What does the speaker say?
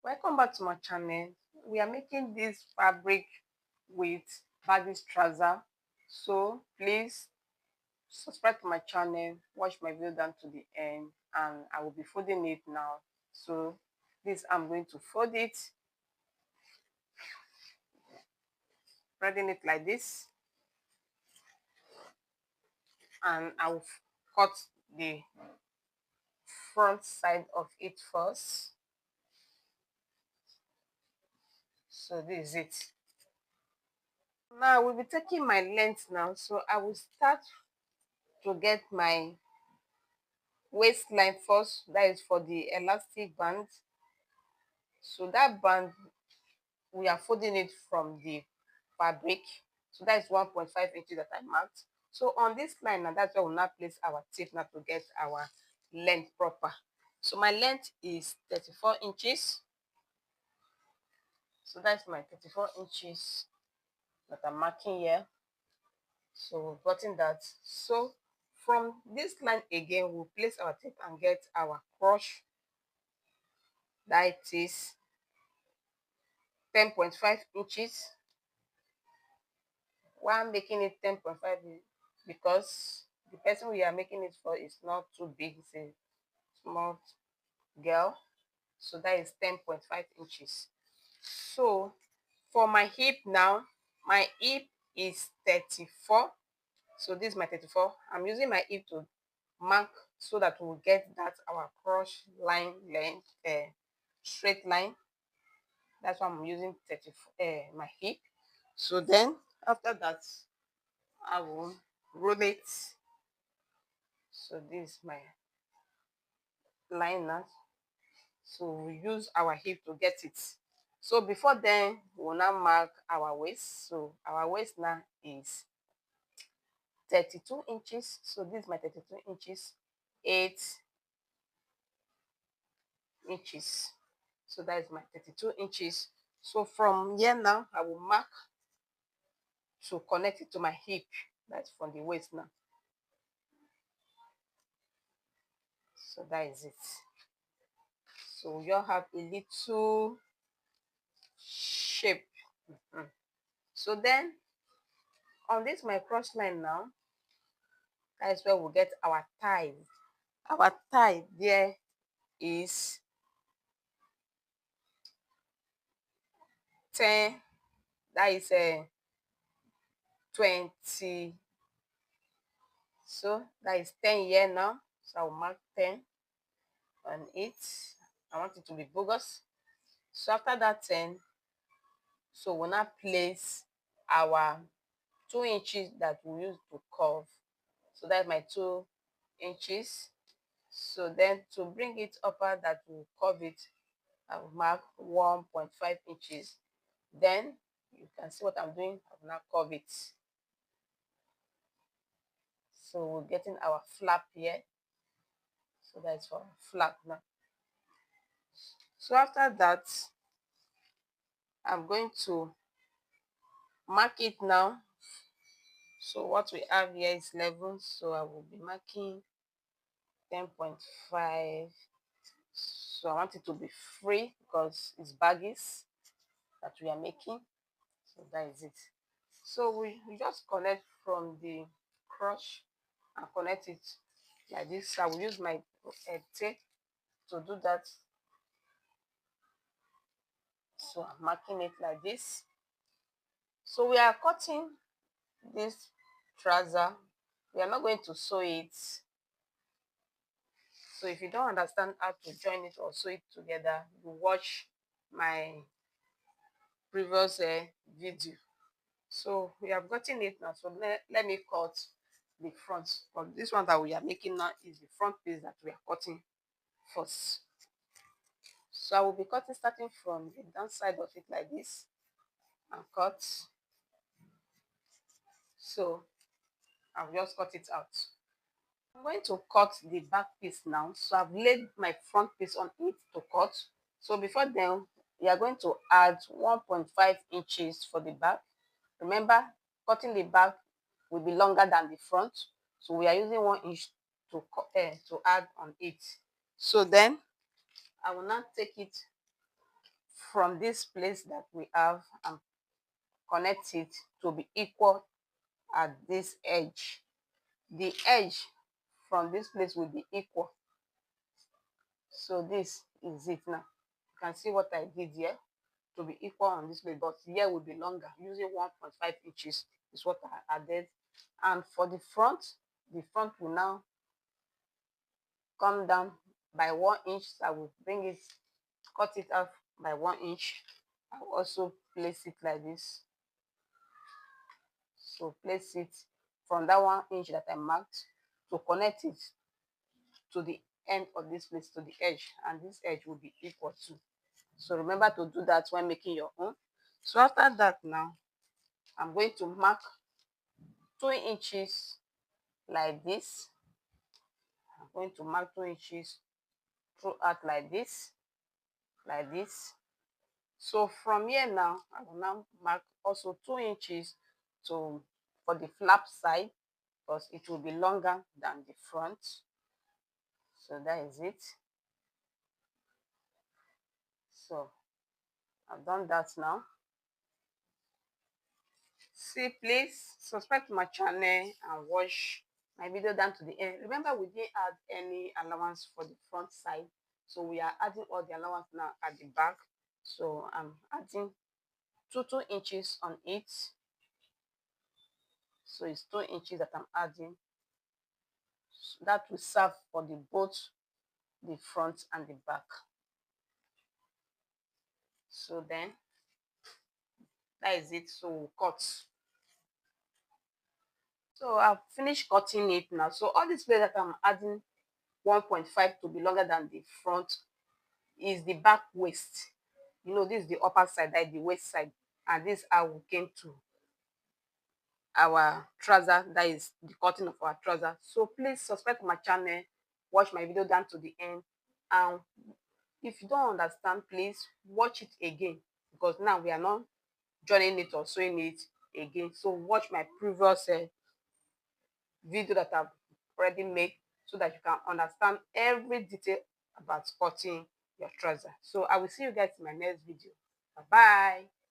Welcome back to my channel. We are making this fabric with Baggy's trouser. So please subscribe to my channel, watch my video down to the end, and I will be folding it now. So this I'm going to fold it, spreading it like this, and I will cut the front side of it first. So this is it. Now I will be taking my length now. So I will start to get my waistline first. That is for the elastic band. So that band, we are folding it from the fabric. So that is 1.5 inches that I marked. So on this line now, that's where we'll now place our tape now to get our length proper. So my length is 34 inches. So that's my 34 inches that I'm marking here. So we've gotten that. So from this line again, we'll place our tape and get our cross. That is 10.5 inches. Why I'm making it 10.5 because the person we are making it for is not too big. It's a small girl. So that is 10.5 inches. So for my hip now, my hip is 34. So this is my 34. I'm using my hip to mark so that we'll get that our cross line length, straight line. That's why I'm using 34, my hip. So then after that, I will roll it. So this is my line now. So we use our hip to get it. So before then, we'll now mark our waist. So our waist now is 32 inches. So this is my 32 inches, 8 inches. So that is my 32 inches. So from here now, I will mark to connect it to my hip. That's from the waist now. So that is it. So you have a little shape. So then on this my cross line now, that is where we'll get our thigh. Our thigh there is 10. That is a 20. So that is 10 here now. So I'll mark 10 on it. I want it to be bogus. So after that 10, so we'll now place our 2 inches that we use to curve. So that's my 2 inches. So then to bring it upper that will curve it, I'll mark 1.5 inches. Then you can see what I'm doing. I'll now curve it. So we're getting our flap here. So that's for flap now. So after that, I'm going to mark it now. So what we have here is 11. So I will be marking 10.5. So I want it to be free because it's baggies that we are making. So that is it. So we just connect from the crotch and connect it like this. I will use my tape to do that. So I'm marking it like this. So we are cutting this trouser. We are not going to sew it. So if you don't understand how to join it or sew it together, you watch my previous video. So we have gotten it now. So let me cut the front. But this one that we are making now is the front piece that we are cutting first. So I will be cutting starting from the down side of it like this and cut. So I'll just cut it out. I'm going to cut the back piece now. So I've laid my front piece on it to cut. So before then, we are going to add 1.5 inches for the back. Remember, cutting the back will be longer than the front. So we are using 1 inch to add on it. So then I will now take it from this place that we have and connect it to be equal at this edge. The edge from this place will be equal. So this is it now. You can see what I did here to be equal on this place, but here will be longer. Using 1.5 inches is what I added. And for the front will now come down by 1 inch. So I will bring it, cut it off by 1 inch. I will also place it like this. So place it from that 1 inch that I marked to connect it to the end of this place, to the edge, and this edge will be equal to. So remember to do that when making your own. So after that, now I'm going to mark 2 inches like this. I'm going to mark 2 inches throughout like this, like this. So from here now, I will now mark also 2 inches to for the flap side, because it will be longer than the front. So that is it. So I've done that now. See, please subscribe to my channel and watch my video down to the end. Remember, we didn't add any allowance for the front side, so we are adding all the allowance now at the back. So I'm adding 2 inches on it. So it's 2 inches that I'm adding. So that will serve for the both the front and the back. So then that is it. So we'll cut. So I've finished cutting it now. So all this place that I'm adding 1.5 to be longer than the front is the back waist. You know, this is the upper side, that is the waist side, and this is how we came to our trouser, that is the cutting of our trouser. So please subscribe to my channel, watch my video down to the end, and if you don't understand, please watch it again, because now we are not joining it or sewing it again. So watch my previous video that I've already made, so that you can understand every detail about cutting your trouser. So I will see you guys in my next video. Bye bye.